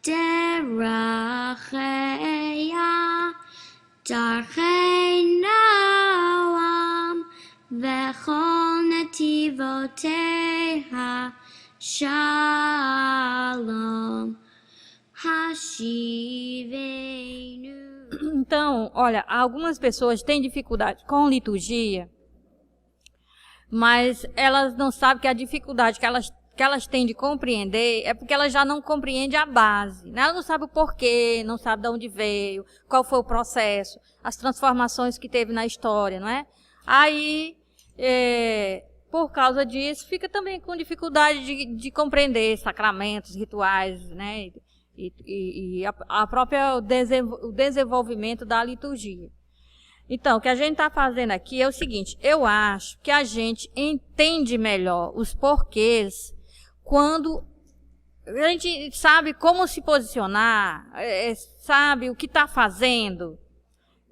דרכיה דרכי נועם וכל נתיבותיה שלום. Então, olha, algumas pessoas têm dificuldade com liturgia, mas elas não sabem que a dificuldade que elas têm de compreender é porque elas já não compreendem a base, né? Elas não sabem o porquê, não sabem de onde veio, qual foi o processo, as transformações que teve na história, não é? Aí, por causa disso, fica também com dificuldade de compreender sacramentos, rituais, né? E a própria o desenvolvimento da liturgia. Então, o que a gente está fazendo aqui é o seguinte: eu acho que a gente entende melhor os porquês quando a gente sabe como se posicionar, sabe o que está fazendo,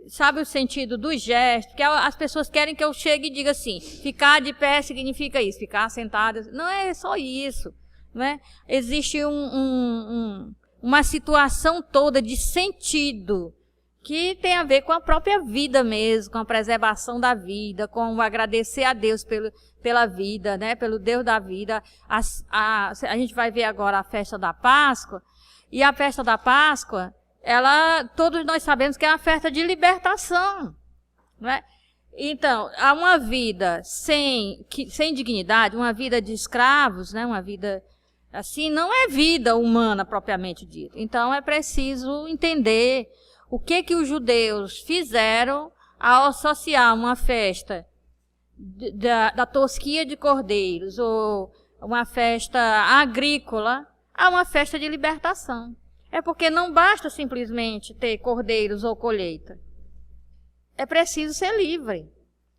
sabe o sentido do gesto, que as pessoas querem que eu chegue e diga assim: ficar de pé significa isso, ficar sentado. Não é só isso, né? Existe uma situação toda de sentido que tem a ver com a própria vida mesmo, com a preservação da vida, com o agradecer a Deus pela vida, né? Pelo Deus da vida. A gente vai ver agora a festa da Páscoa, e a festa da Páscoa, todos nós sabemos que é uma festa de libertação, não é? Então, há uma vida sem dignidade, uma vida de escravos, né? Uma vida assim, não é vida humana propriamente dita. Então, é preciso entender o que os judeus fizeram ao associar uma festa da tosquia de cordeiros ou uma festa agrícola a uma festa de libertação. É porque não basta simplesmente ter cordeiros ou colheita. É preciso ser livre,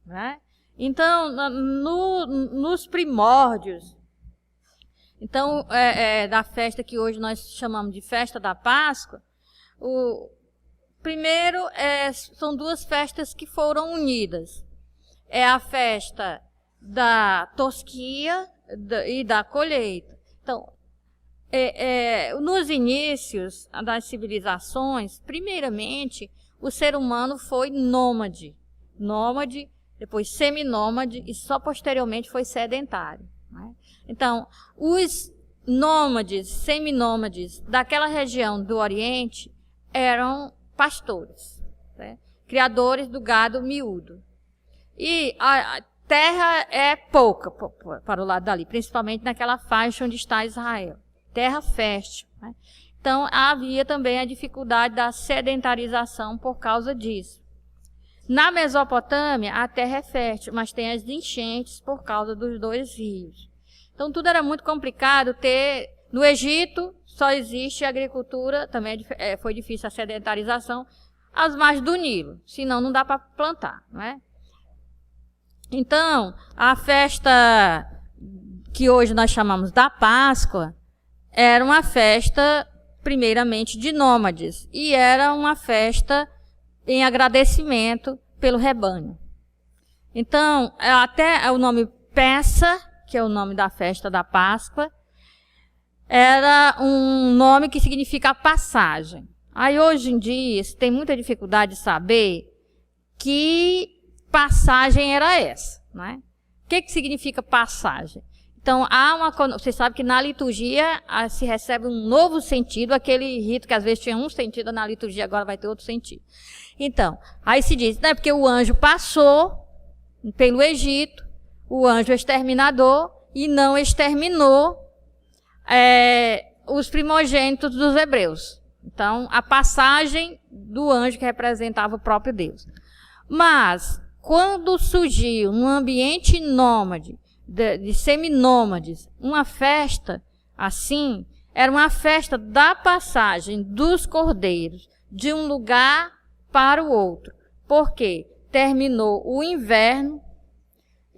né? Então, nos primórdios, então, da festa que hoje nós chamamos de festa da Páscoa, primeiro, são duas festas que foram unidas. É a festa da tosquia e da colheita. Então, nos inícios das civilizações, primeiramente, o ser humano foi nômade, depois seminômade e só posteriormente foi sedentário, né? Então, os nômades, seminômades daquela região do Oriente eram pastores, né? Criadores do gado miúdo. E a terra é pouca para o lado dali, principalmente naquela faixa onde está Israel. Terra fértil, né? Então, havia também a dificuldade da sedentarização por causa disso. Na Mesopotâmia, a terra é fértil, mas tem as enchentes por causa dos dois rios. Então, tudo era muito complicado. No Egito, só existe agricultura, também foi difícil a sedentarização, às margens do Nilo, senão não dá para plantar, não é? Então, a festa que hoje nós chamamos da Páscoa era uma festa, primeiramente, de nômades, e era uma festa em agradecimento pelo rebanho. Então, até o nome Peça, que é o nome da festa da Páscoa, era um nome que significa passagem. Aí, hoje em dia, se tem muita dificuldade de saber que passagem era essa, né? O que significa passagem? Então, você sabe que na liturgia se recebe um novo sentido, aquele rito que às vezes tinha um sentido na liturgia, agora vai ter outro sentido. Então, aí se diz, né, porque o anjo passou pelo Egito, o anjo exterminador, e não exterminou os primogênitos dos hebreus. Então, a passagem do anjo que representava o próprio Deus. Mas, quando surgiu no ambiente nômade, de seminômades, uma festa assim, era uma festa da passagem dos cordeiros de um lugar para o outro. Porque terminou o inverno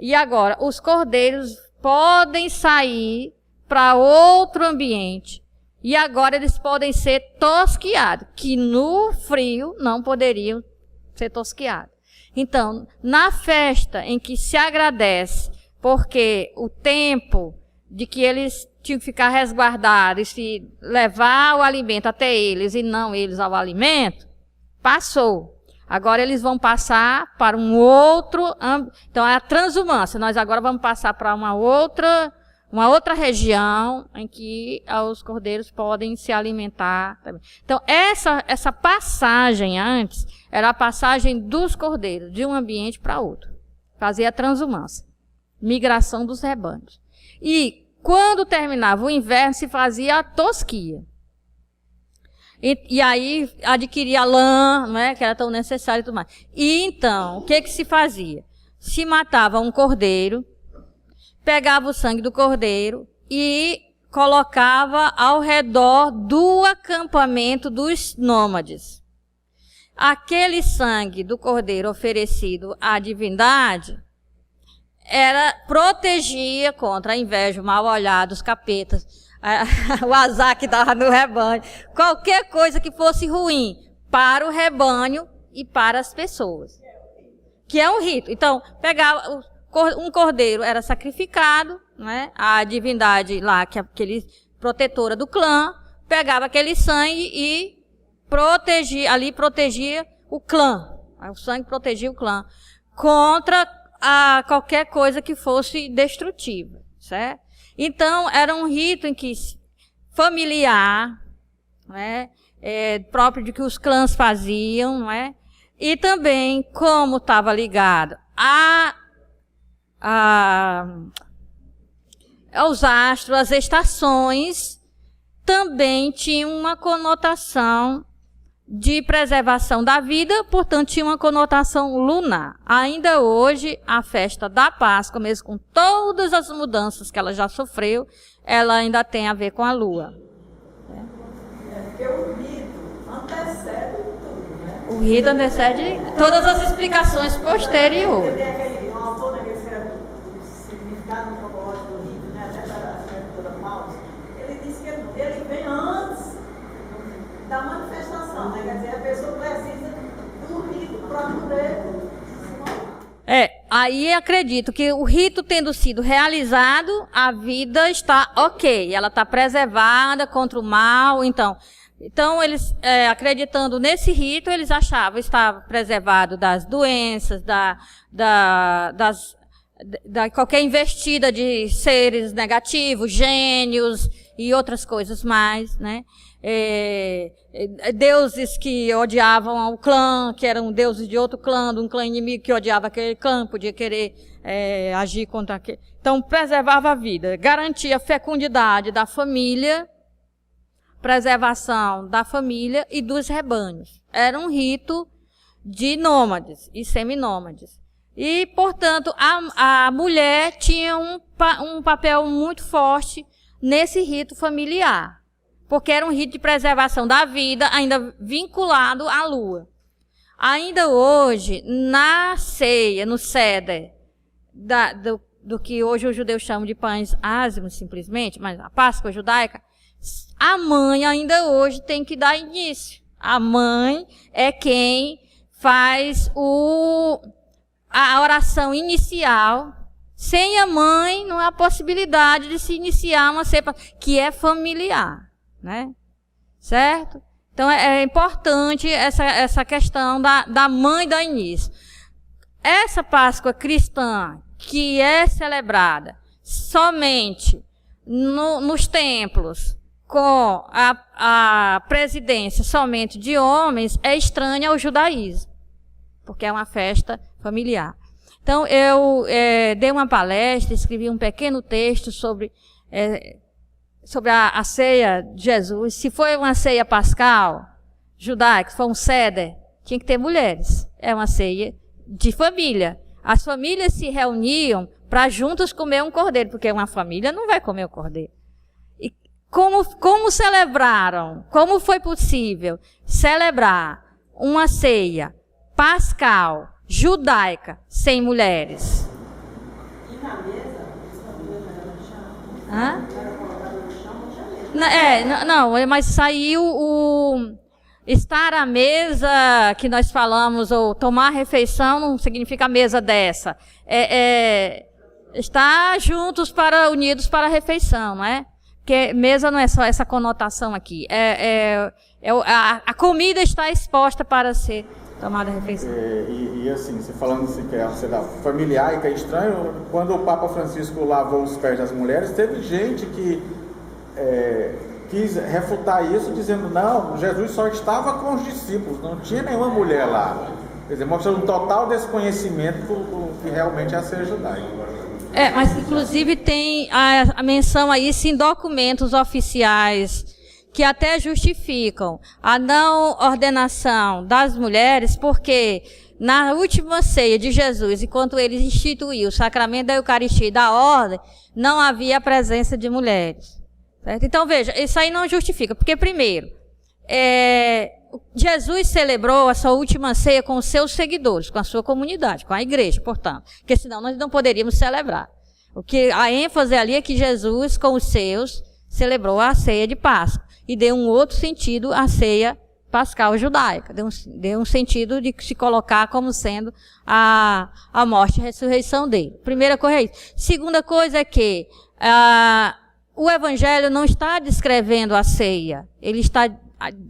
e agora os cordeiros podem sair para outro ambiente e agora eles podem ser tosquiados, que no frio não poderiam ser tosquiados. Então, na festa em que se agradece porque o tempo de que eles tinham que ficar resguardados e se levar o alimento até eles e não eles ao alimento, passou. Agora eles vão passar para um outro... Então, é a transumância. Nós agora vamos passar para uma outra região em que os cordeiros podem se alimentar também. Então, essa passagem antes era a passagem dos cordeiros de um ambiente para outro. Fazia a transumância. Migração dos rebanhos. E quando terminava o inverno, se fazia a tosquia. E aí adquiria lã, não é? Que era tão necessário e tudo mais. E então, o que se fazia? Se matava um cordeiro, pegava o sangue do cordeiro e colocava ao redor do acampamento dos nômades. Aquele sangue do cordeiro oferecido à divindade protegia contra a inveja, o mal olhar dos capetas, o azar que dava no rebanho, qualquer coisa que fosse ruim para o rebanho e para as pessoas. Que é um rito. Então, pegava um cordeiro, era sacrificado, né? A divindade lá, que é aquele protetora do clã, pegava aquele sangue e protegia o clã. O sangue protegia o clã contra qualquer coisa que fosse destrutiva, certo? Então, era um rito em que familiar, né? Próprio de que os clãs faziam, não é? E também, como estava ligado aos astros, às estações, também tinha uma conotação de preservação da vida, portanto, tinha uma conotação lunar. Ainda hoje, a festa da Páscoa, mesmo com todas as mudanças que ela já sofreu, ela ainda tem a ver com a lua. Porque o rito antecede tudo, né? O rito antecede todas as explicações posteriores. Tem aquele autor que escreve o significado antropológico do rito, né? Até da escritura Paulus, ele diz que ele vem antes da manifestação, né? Quer dizer, a pessoa precisa do rito para poder se mover. Aí acredito que o rito tendo sido realizado, a vida está ok, ela está preservada contra o mal, então eles, acreditando nesse rito, eles achavam que estava preservado das doenças, da qualquer investida de seres negativos, gênios e outras coisas mais, né? Deuses que odiavam o clã, que eram deuses de outro clã, de um clã inimigo que odiava aquele clã, podia querer agir contra aquele. Então, preservava a vida, garantia a fecundidade da família, preservação da família e dos rebanhos. Era um rito de nômades e seminômades. E, portanto, a mulher tinha um papel muito forte nesse rito familiar, porque era um rito de preservação da vida, ainda vinculado à lua. Ainda hoje, na ceia, no Seder, do que hoje os judeus chamam de pães ázimos, simplesmente, mas a Páscoa judaica, a mãe ainda hoje tem que dar início. A mãe é quem faz a oração inicial. Sem a mãe, não há possibilidade de se iniciar uma ceia que é familiar, né? Certo? Então, é importante essa questão da mãe dar início. Essa Páscoa cristã, que é celebrada somente nos templos, com a presidência somente de homens, é estranha ao judaísmo, porque é uma festa familiar. Então, eu dei uma palestra, escrevi um pequeno texto sobre a ceia de Jesus. Se foi uma ceia pascal, judaica, se foi um Seder, tinha que ter mulheres. É uma ceia de família. As famílias se reuniam para juntos comer um cordeiro, porque uma família não vai comer o cordeiro. E como celebraram? Como foi possível celebrar uma ceia pascal, judaica, sem mulheres? E na mesa, as famílias não eram no chão? Hã? Era colocado no chão, não tinha mesa. Não, mas saiu estar à mesa que nós falamos, ou tomar refeição, não significa mesa dessa. Estar juntos unidos para a refeição, não é? porque mesa não é só essa conotação aqui. A comida está exposta para ser tomada a refeição. E assim, você falando assim, que é familiar e que é estranho, quando o Papa Francisco lavou os pés das mulheres, teve gente que quis refutar isso, dizendo, não, Jesus só estava com os discípulos, não tinha nenhuma mulher lá. Quer dizer, mostra um total desconhecimento do que realmente é a ceia judaica. Mas inclusive tem a menção aí em documentos oficiais que até justificam a não ordenação das mulheres, porque na última ceia de Jesus, enquanto ele instituiu o sacramento da Eucaristia e da ordem, não havia a presença de mulheres. Certo? Então, veja, isso aí não justifica, porque primeiro, Jesus celebrou a sua última ceia com os seus seguidores, com a sua comunidade, com a igreja, portanto, porque senão nós não poderíamos celebrar. A ênfase ali é que Jesus, com os seus, celebrou a ceia de Páscoa e deu um outro sentido à ceia pascal judaica, deu um sentido de se colocar como sendo a morte e a ressurreição dele. Primeira coisa é isso. Segunda coisa é que o Evangelho não está descrevendo a ceia, ele está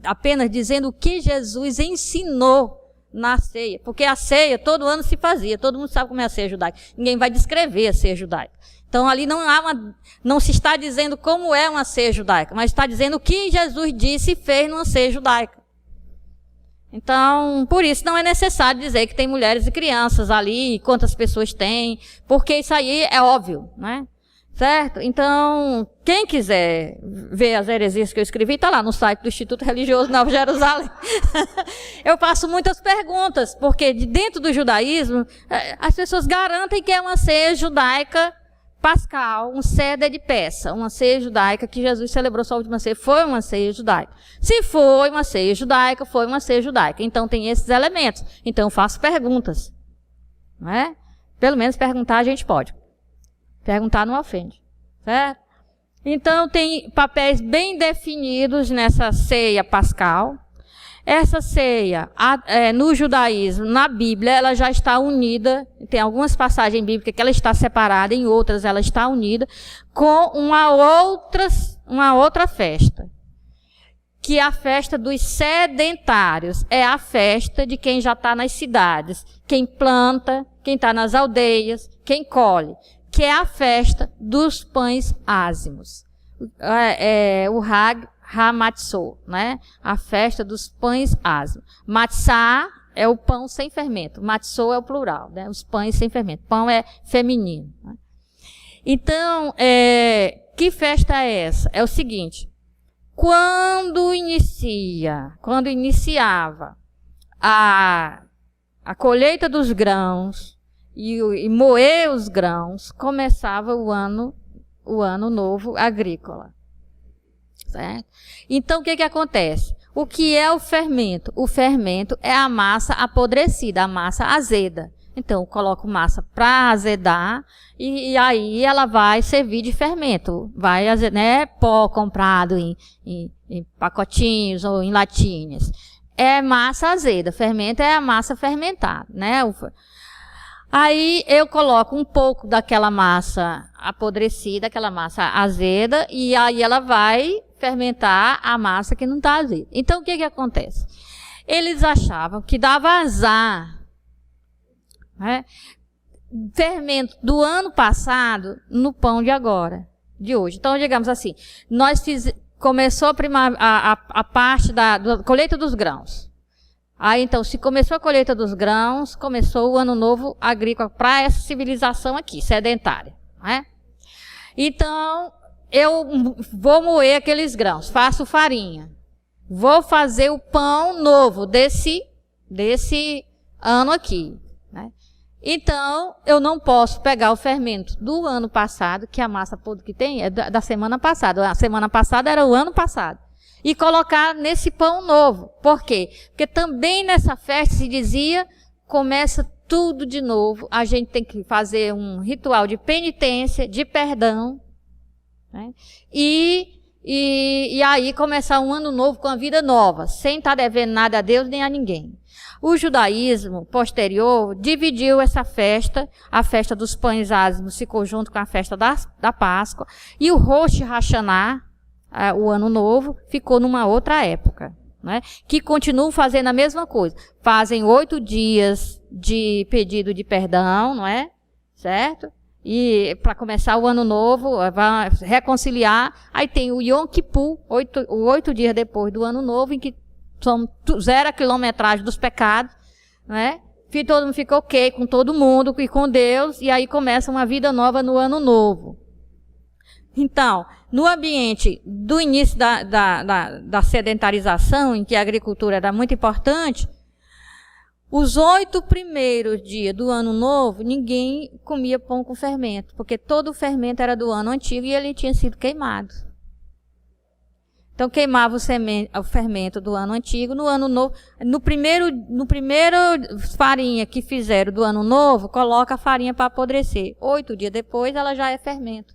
apenas dizendo o que Jesus ensinou na ceia, porque a ceia todo ano se fazia, todo mundo sabe como é a ceia judaica, ninguém vai descrever a ceia judaica. Então ali não se está dizendo como é uma ceia judaica, mas está dizendo o que Jesus disse e fez numa ceia judaica. Então, por isso não é necessário dizer que tem mulheres e crianças ali, quantas pessoas tem, porque isso aí é óbvio, né? Certo? Então, quem quiser ver as heresias que eu escrevi, está lá no site do Instituto Religioso Nova Jerusalém. Eu faço muitas perguntas, porque dentro do judaísmo, as pessoas garantem que é uma ceia judaica pascal, um seder de peça, uma ceia judaica que Jesus celebrou sua última ceia, foi uma ceia judaica. Se foi uma ceia judaica, foi uma ceia judaica. Então, tem esses elementos. Então, eu faço perguntas. Não é? Pelo menos perguntar a gente pode. Perguntar não ofende, certo? Então, tem papéis bem definidos nessa ceia pascal. Essa ceia, no judaísmo, na Bíblia, ela já está unida, tem algumas passagens bíblicas que ela está separada, em outras ela está unida, com uma outra festa, que é a festa dos sedentários, é a festa de quem já está nas cidades, quem planta, quem está nas aldeias, quem colhe, que é a festa dos pães ázimos. O Hag HaMatzot, né? A festa dos pães ázimos. Matzah é o pão sem fermento. Matzot é o plural, né? Os pães sem fermento. Pão é feminino. Né? Então, que festa é essa? É o seguinte, quando iniciava a colheita dos grãos e moer os grãos, começava o ano novo agrícola. Certo? Então, o que acontece? O que é o fermento? O fermento é a massa apodrecida, a massa azeda. Então, eu coloco massa para azedar e aí ela vai servir de fermento. Vai azedar, né? Pó comprado em pacotinhos ou em latinhas. É massa azeda. Fermento é a massa fermentada, né? Aí eu coloco um pouco daquela massa apodrecida, aquela massa azeda, e aí ela vai fermentar a massa que não está azeda. Então, o que acontece? Eles achavam que dava azar, né? Fermento do ano passado no pão de agora, de hoje. Então, digamos assim, começou a parte da colheita dos grãos. Aí, então, se começou a colheita dos grãos, começou o ano novo agrícola para essa civilização aqui, sedentária. Né? Então, eu vou moer aqueles grãos, faço farinha. Vou fazer o pão novo desse ano aqui. Né? Então, eu não posso pegar o fermento do ano passado, que a massa que tem é da semana passada. A semana passada era o ano passado. E colocar nesse pão novo. Por quê? Porque também nessa festa se dizia, começa tudo de novo. A gente tem que fazer um ritual de penitência, de perdão. Né? E aí começar um ano novo com a vida nova, sem estar devendo nada a Deus nem a ninguém. O judaísmo posterior dividiu essa festa, a festa dos pães ázimos ficou junto com a festa da Páscoa, e o Rosh Hashanah, o Ano Novo, ficou numa outra época, né? Que continuam fazendo a mesma coisa. Fazem 8 dias de pedido de perdão, não é? Certo? E para começar o Ano Novo, vai reconciliar. Aí tem o Yom Kippur, 8 dias depois do Ano Novo, em que são 0 quilometragem dos pecados, né? Todo mundo fica ok com todo mundo e com Deus, e aí começa uma vida nova no Ano Novo. Então, no ambiente do início da sedentarização, em que a agricultura era muito importante, os 8 primeiros dias do Ano Novo, ninguém comia pão com fermento, porque todo o fermento era do ano antigo e ele tinha sido queimado. Então, queimava o fermento do ano antigo, no ano novo. No primeiro farinha que fizeram do ano novo, coloca a farinha para apodrecer. 8 dias depois, ela já é fermento.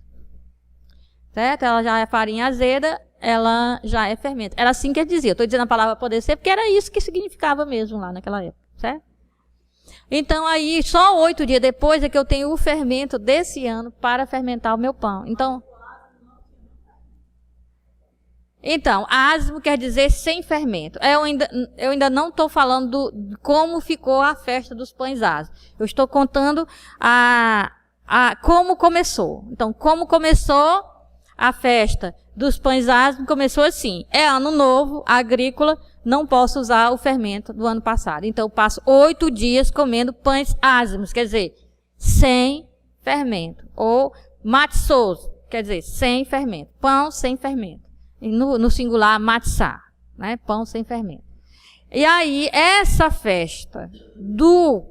Certo? Ela já é farinha azeda, ela já é fermento. Era assim que ele dizia. Estou dizendo a palavra apodrecer, porque era isso que significava mesmo lá naquela época. Certo? Então, aí, só 8 dias depois é que eu tenho o fermento desse ano para fermentar o meu pão. Então, asmo quer dizer sem fermento. Eu ainda não estou falando de como ficou a festa dos pães asmos. Eu estou contando como começou. Então, como começou a festa dos pães asmos, começou assim. É ano novo, agrícola, não posso usar o fermento do ano passado. Então, eu passo 8 dias comendo pães asmos, quer dizer, sem fermento. Ou matzos, quer dizer, sem fermento. Pão sem fermento. No singular, matzah, né? Pão sem fermento. E aí, essa festa do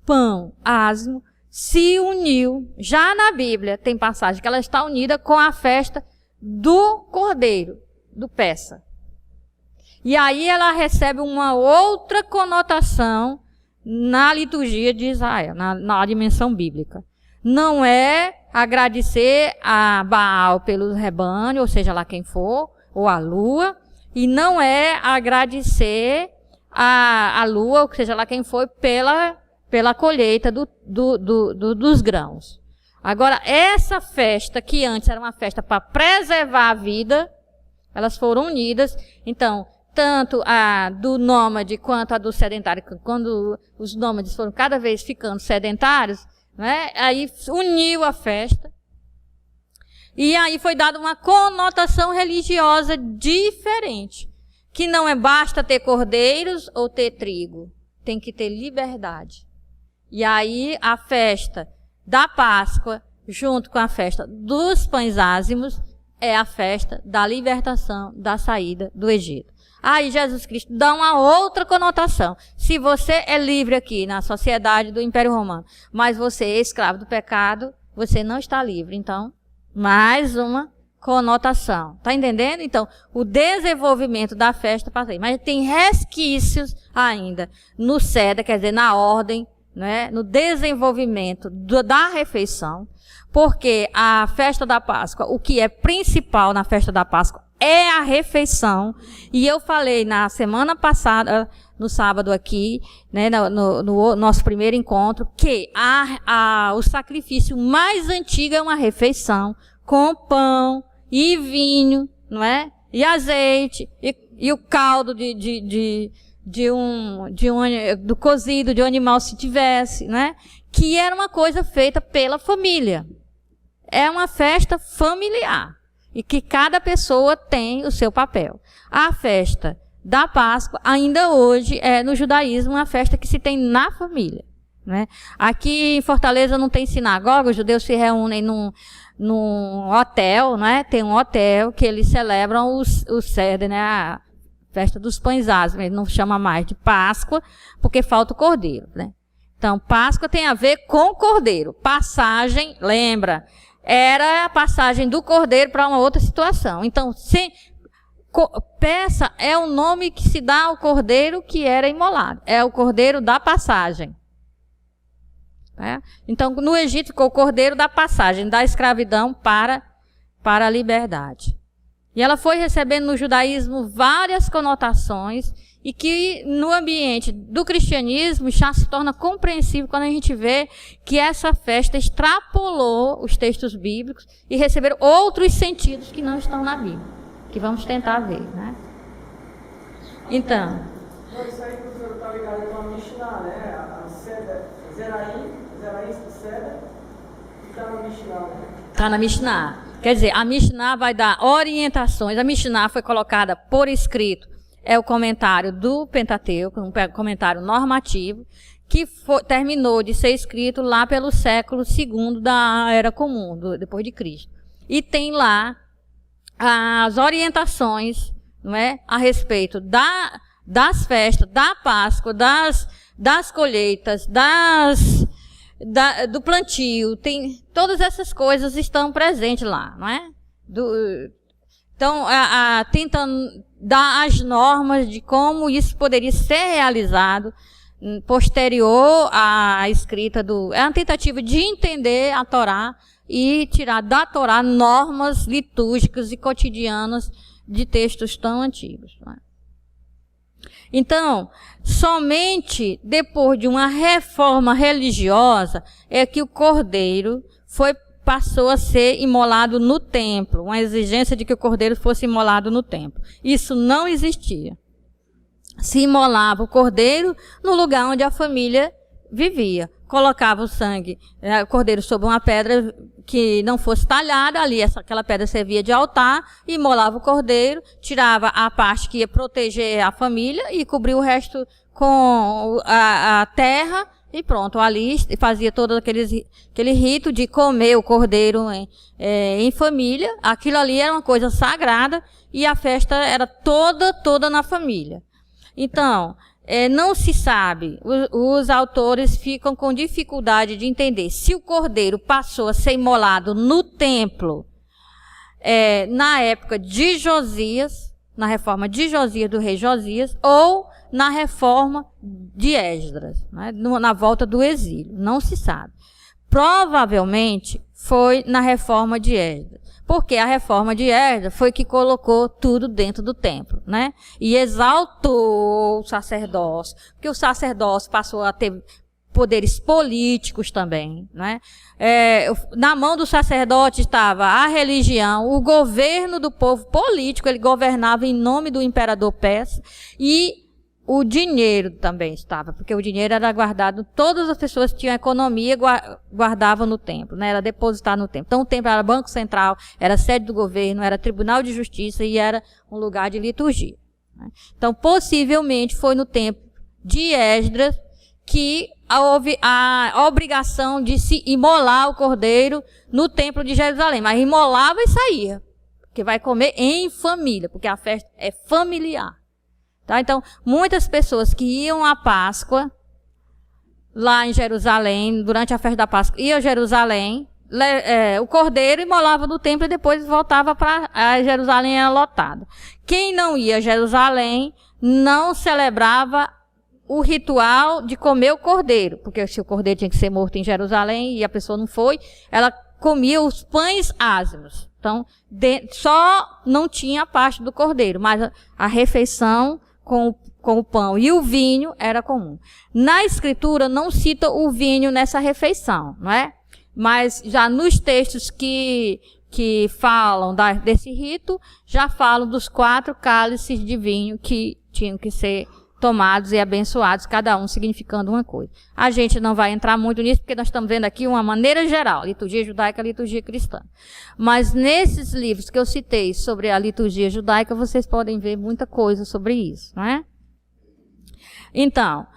pão asmo se uniu, já na Bíblia tem passagem que ela está unida com a festa do Cordeiro, do Pessa. E aí ela recebe uma outra conotação na liturgia de Israel, na dimensão bíblica. Não é agradecer a Baal pelo rebanho, ou seja lá quem for, ou a lua, e não é agradecer a lua, ou seja lá quem for, pela colheita dos grãos. Agora, essa festa, que antes era uma festa para preservar a vida, elas foram unidas. Então, tanto a do nômade quanto a do sedentário, quando os nômades foram cada vez ficando sedentários, né? Aí uniu a festa. E aí foi dada uma conotação religiosa diferente. Que não é basta ter cordeiros ou ter trigo. Tem que ter liberdade. E aí a festa da Páscoa, junto com a festa dos pães ázimos, é a festa da libertação, da saída do Egito. Aí Jesus Cristo dá uma outra conotação. Se você é livre aqui na sociedade do Império Romano, mas você é escravo do pecado, você não está livre. Então, mais uma conotação. Está entendendo? Então, o desenvolvimento da festa passa aí. Mas tem resquícios ainda no Seder, quer dizer, na ordem, né, no desenvolvimento da refeição, porque a festa da Páscoa, o que é principal na festa da Páscoa é a refeição. E eu falei na semana passada, no sábado aqui, né, no nosso primeiro encontro, que o sacrifício mais antigo é uma refeição com pão e vinho, não é? E azeite e o caldo do cozido de um animal, se tivesse, né? Que era uma coisa feita pela família. É uma festa familiar. E que cada pessoa tem o seu papel. A festa da Páscoa, ainda hoje, é no judaísmo uma festa que se tem na família, né? Aqui em Fortaleza não tem sinagoga, os judeus se reúnem num hotel, né? Tem um hotel que eles celebram o Seder, né? A festa dos pães ázimos. Ele não chama mais de Páscoa, porque falta o cordeiro, né? Então, Páscoa tem a ver com cordeiro. Passagem, lembra, era a passagem do cordeiro para uma outra situação. Então, peça é o nome que se dá ao cordeiro que era imolado. É o cordeiro da passagem. Né? Então, no Egito ficou o cordeiro da passagem, da escravidão para a liberdade. E ela foi recebendo no judaísmo várias conotações e que no ambiente do cristianismo já se torna compreensível quando a gente vê que essa festa extrapolou os textos bíblicos e receberam outros sentidos que não estão na Bíblia. que vamos tentar ver, né? Então, Isso aí que o senhor está ligado com a Mishnah, né? A Seda, Zeraim, Seda, e está na Mishnah, né? está na Mishnah. Quer dizer, a Mishnah vai dar orientações. A Mishnah foi colocada por escrito. É o comentário do Pentateuco, um comentário normativo, que terminou de ser escrito lá pelo século II da Era Comum, depois de Cristo. E tem lá as orientações, não é, a respeito das festas, da Páscoa, das colheitas, do plantio. Todas essas coisas estão presentes lá, não é? Então, tentando dar as normas de como isso poderia ser realizado posterior à escrita é uma tentativa de entender a Torá e tirar da Torá normas litúrgicas e cotidianas de textos tão antigos. Não é? Então, somente depois de uma reforma religiosa é que o cordeiro passou a ser imolado no templo, uma exigência de que o cordeiro fosse imolado no templo. Isso não existia. Se imolava o cordeiro no lugar onde a família vivia. Colocava o sangue, o cordeiro sobre uma pedra que não fosse talhada, ali aquela pedra servia de altar, imolava o cordeiro, tirava a parte que ia proteger a família e cobria o resto com a terra, e pronto, ali fazia todo aquele rito de comer o cordeiro em família. Aquilo ali era uma coisa sagrada e a festa era toda na família. Então, não se sabe, os autores ficam com dificuldade de entender se o cordeiro passou a ser imolado no templo na época de Josias, na reforma de Josias, do rei Josias, ou na reforma de Esdras, né, na volta do exílio. Não se sabe. Provavelmente foi na reforma de Esdras, porque a reforma de Esdras foi que colocou tudo dentro do templo, né? E exaltou o sacerdócio, porque o sacerdócio passou a ter poderes políticos também, né? Na mão do sacerdote estava a religião, o governo do povo político, ele governava em nome do imperador persa, e o dinheiro também estava, porque o dinheiro era guardado, todas as pessoas que tinham economia guardavam no templo, né? Era depositado no templo. Então o templo era banco central, era sede do governo, era tribunal de justiça e era um lugar de liturgia, né? Então possivelmente foi no tempo de Esdras que houve a obrigação de se imolar o cordeiro no templo de Jerusalém, mas imolava e saía, porque vai comer em família, porque a festa é familiar. Tá? Então, muitas pessoas que iam à Páscoa, lá em Jerusalém, durante a festa da Páscoa, iam a Jerusalém, o cordeiro imolava no templo e depois voltava para Jerusalém, era lotado. Quem não ia a Jerusalém não celebrava o ritual de comer o cordeiro, porque se o cordeiro tinha que ser morto em Jerusalém e a pessoa não foi, ela comia os pães ázimos. Então, só não tinha a parte do cordeiro, mas a refeição com o pão e o vinho era comum. Na Escritura não cita o vinho nessa refeição, não é? Mas já nos textos que falam desse rito, já falam dos 4 cálices de vinho que tinham que ser tomados e abençoados, cada um significando uma coisa. A gente não vai entrar muito nisso, porque nós estamos vendo aqui uma maneira geral, liturgia judaica, liturgia cristã. Mas nesses livros que eu citei sobre a liturgia judaica, vocês podem ver muita coisa sobre isso, não é? Então,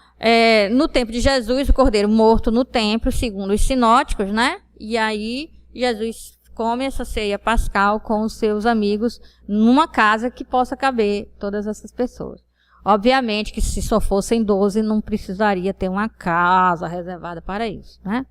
no tempo de Jesus, o cordeiro morto no templo, segundo os sinóticos, né? E aí, Jesus come essa ceia pascal com os seus amigos numa casa que possa caber todas essas pessoas. Obviamente que se só fossem 12, não precisaria ter uma casa reservada para isso, né?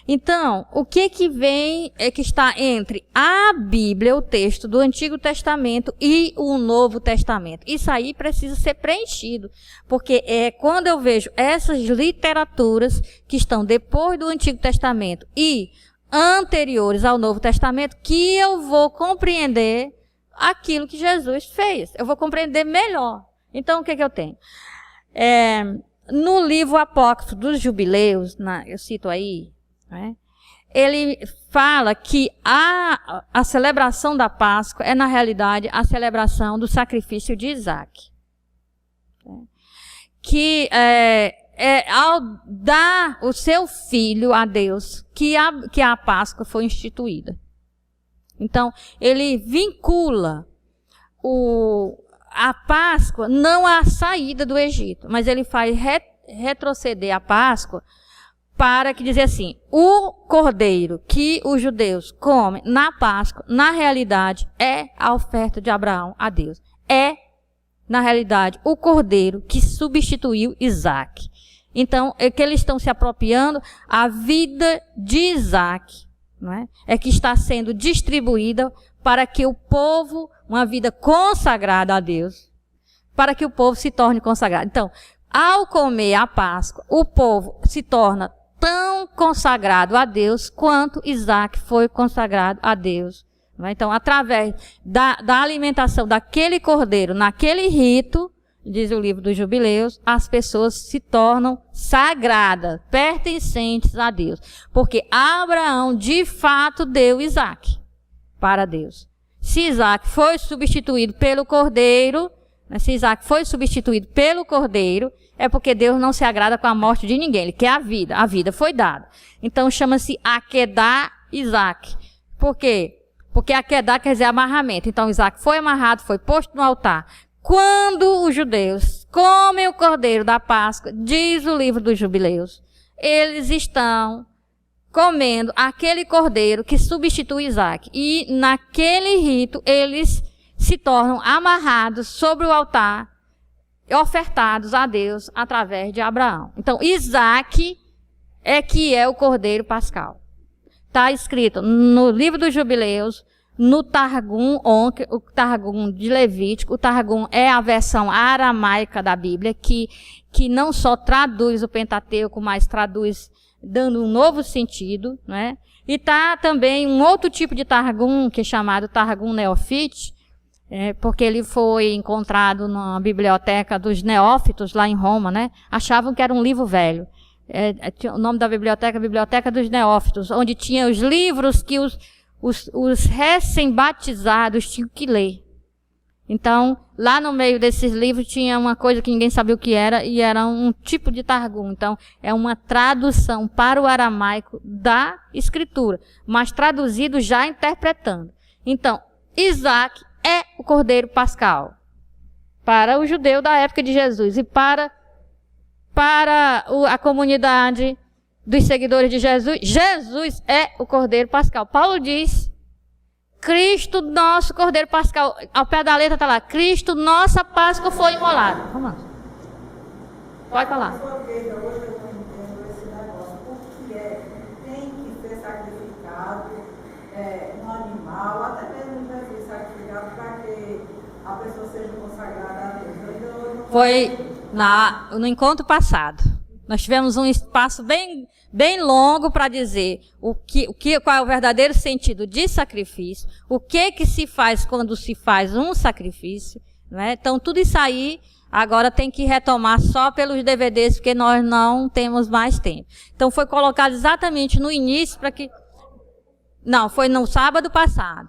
Então, o que vem que está entre a Bíblia, o texto do Antigo Testamento e o Novo Testamento? Isso aí precisa ser preenchido, porque quando eu vejo essas literaturas que estão depois do Antigo Testamento e anteriores ao Novo Testamento, que eu vou compreender aquilo que Jesus fez. Eu vou compreender melhor. Então, o que eu tenho? No livro apócrifo dos Jubileus, eu cito aí, né, ele fala que a celebração da Páscoa é, na realidade, a celebração do sacrifício de Isaac. Que ao dar o seu filho a Deus, que a Páscoa foi instituída. Então, ele vincula a Páscoa não à saída do Egito, mas ele faz retroceder a Páscoa para que dizer assim, o cordeiro que os judeus comem na Páscoa, na realidade, é a oferta de Abraão a Deus. É, na realidade, o cordeiro que substituiu Isaac. Então, é que eles estão se apropriando a vida de Isaac, não é? É que está sendo distribuída para que o povo, uma vida consagrada a Deus, para que o povo se torne consagrado. Então, ao comer a Páscoa, o povo se torna tão consagrado a Deus quanto Isaac foi consagrado a Deus. Então, através da alimentação daquele cordeiro, naquele rito, diz o livro dos Jubileus, as pessoas se tornam sagradas, pertencentes a Deus. Porque Abraão, de fato, deu Isaac para Deus. Se Isaac foi substituído pelo cordeiro, é porque Deus não se agrada com a morte de ninguém. Ele quer a vida. A vida foi dada. Então chama-se Akedá Isaac. Por quê? Porque Akedá quer dizer amarramento. Então Isaac foi amarrado, foi posto no altar. Quando os judeus comem o cordeiro da Páscoa, diz o livro dos Jubileus, eles estão comendo aquele cordeiro que substitui Isaac. E naquele rito eles se tornam amarrados sobre o altar, ofertados a Deus através de Abraão. Então, Isaac é o cordeiro pascal. Está escrito no livro dos Jubileus, no Targum, o Targum de Levítico. O Targum é a versão aramaica da Bíblia, que não só traduz o Pentateuco, mas traduz dando um novo sentido, né? E está também um outro tipo de Targum, que é chamado Targum Neofite, porque ele foi encontrado na biblioteca dos Neófitos, lá em Roma, né? Achavam que era um livro velho. O nome da biblioteca, Biblioteca dos Neófitos, onde tinha os livros que os recém-batizados tinham que ler. Então, lá no meio desses livros tinha uma coisa que ninguém sabia o que era, e era um tipo de Targum. Então, é uma tradução para o aramaico da Escritura, mas traduzido já interpretando. Então, Isaac é o cordeiro pascal para o judeu da época de Jesus e para a comunidade dos seguidores de Jesus. Jesus é o cordeiro pascal. Paulo diz, Cristo, nosso cordeiro pascal. Ao pé da letra está lá, Cristo, nossa Páscoa foi imolada. Vamos lá. Pode falar. Hoje eu não entendo esse negócio. Por que tem que ser sacrificado um animal, até mesmo Jesus sacrificado, para que a pessoa seja consagrada a Deus? Foi no encontro passado. Nós tivemos um espaço bem longo para dizer qual é o verdadeiro sentido de sacrifício, o que se faz quando se faz um sacrifício, né? Então, tudo isso aí agora tem que retomar só pelos DVDs, porque nós não temos mais tempo. Então, foi colocado exatamente no início para que... Não, foi no sábado passado.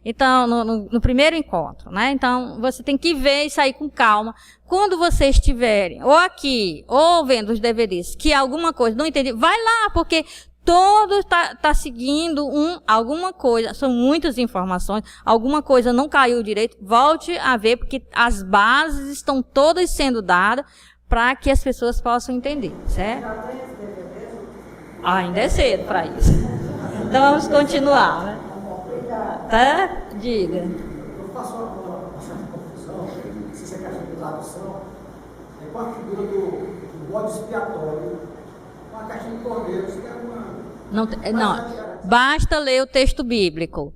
Então, no primeiro encontro, né? Então, você tem que ver isso aí com calma. Quando vocês estiverem, ou aqui, ou vendo os DVDs, que alguma coisa não entendi, vai lá, porque todo tá seguindo alguma coisa. São muitas informações, alguma coisa não caiu direito. Volte a ver, porque as bases estão todas sendo dadas para que as pessoas possam entender, certo? Ainda é cedo para isso. Então, vamos continuar, né? Tá? Diga. Eu faço uma certa confusão, não sei se é questão de tradução, com a figura do bode expiatório, com a caixinha de cordeiro. Isso é Não, basta ler o texto bíblico.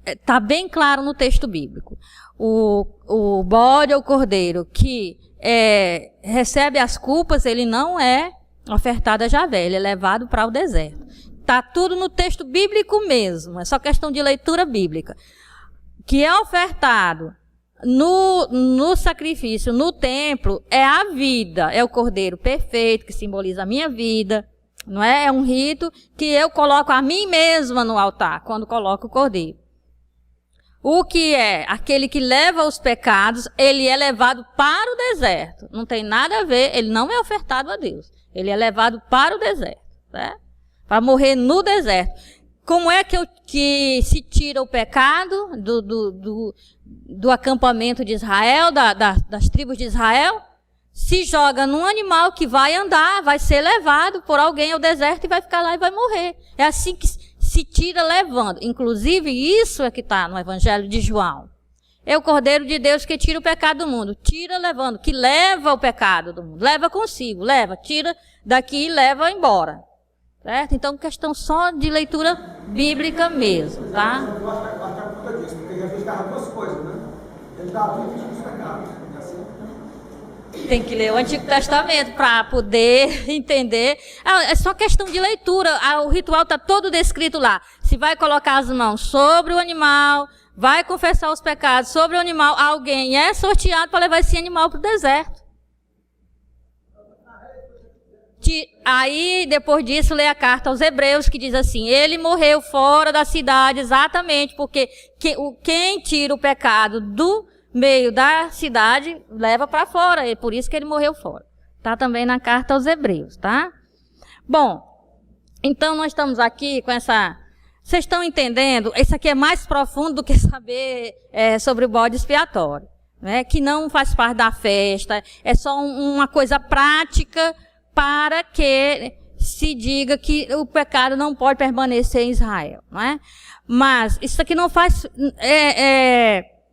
Está bem claro no texto bíblico. O bode ou o cordeiro que recebe as culpas, ele não é ofertado a Javé, ele é levado para o deserto. Está tudo no texto bíblico mesmo, é só questão de leitura bíblica. Que é ofertado no sacrifício, no templo, é a vida, é o cordeiro perfeito, que simboliza a minha vida, Não é? É um rito que eu coloco a mim mesma no altar, quando coloco o cordeiro. O que é? Aquele que leva os pecados, ele é levado para o deserto. Não tem nada a ver, ele não é ofertado a Deus. Ele é levado para o deserto, né? Para morrer no deserto. Como é que se tira o pecado do acampamento de Israel, das tribos de Israel? Se joga num animal que vai andar, vai ser levado por alguém ao deserto e vai ficar lá e vai morrer. É assim que se tira levando. Inclusive, isso é que está no Evangelho de João. É o Cordeiro de Deus que tira o pecado do mundo. Tira levando, que leva o pecado do mundo. Leva consigo, leva, tira daqui e leva embora. Certo? Então, questão só de leitura bíblica mesmo, tá? Eu acho que é por conta disso, porque Jesus dava duas coisas, né? Ele dava vida e os pecados. É assim? Tem que ler o Antigo Testamento para poder entender. É só questão de leitura. O ritual está todo descrito lá. Se vai colocar as mãos sobre o animal, vai confessar os pecados sobre o animal, alguém é sorteado para levar esse animal para o deserto. Aí, depois disso, lê a carta aos Hebreus, que diz assim, ele morreu fora da cidade exatamente porque quem tira o pecado do meio da cidade leva para fora, e por isso que ele morreu fora. Está também na carta aos Hebreus, tá? Bom, então nós estamos aqui com essa... Vocês estão entendendo? Isso aqui é mais profundo do que saber sobre o bode expiatório, né? Que não faz parte da festa, é só uma coisa prática para que se diga que o pecado não pode permanecer em Israel, não é? Mas isso aqui não faz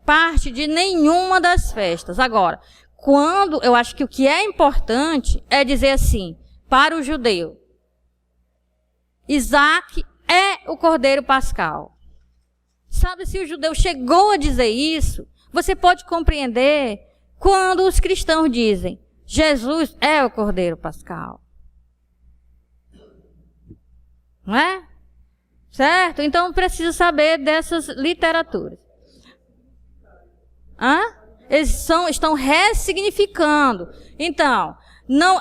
parte de nenhuma das festas. Agora, quando eu acho que o que é importante é dizer assim, para o judeu, Isaac é o cordeiro pascal. Sabe, se o judeu chegou a dizer isso, você pode compreender quando os cristãos dizem, Jesus é o cordeiro pascal. Não é? Certo? Então precisa saber dessas literaturas. Eles estão ressignificando. Então, não,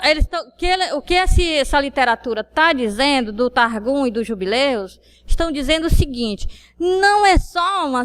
o que essa literatura está dizendo do Targum e dos Jubileus, estão dizendo o seguinte, não é só uma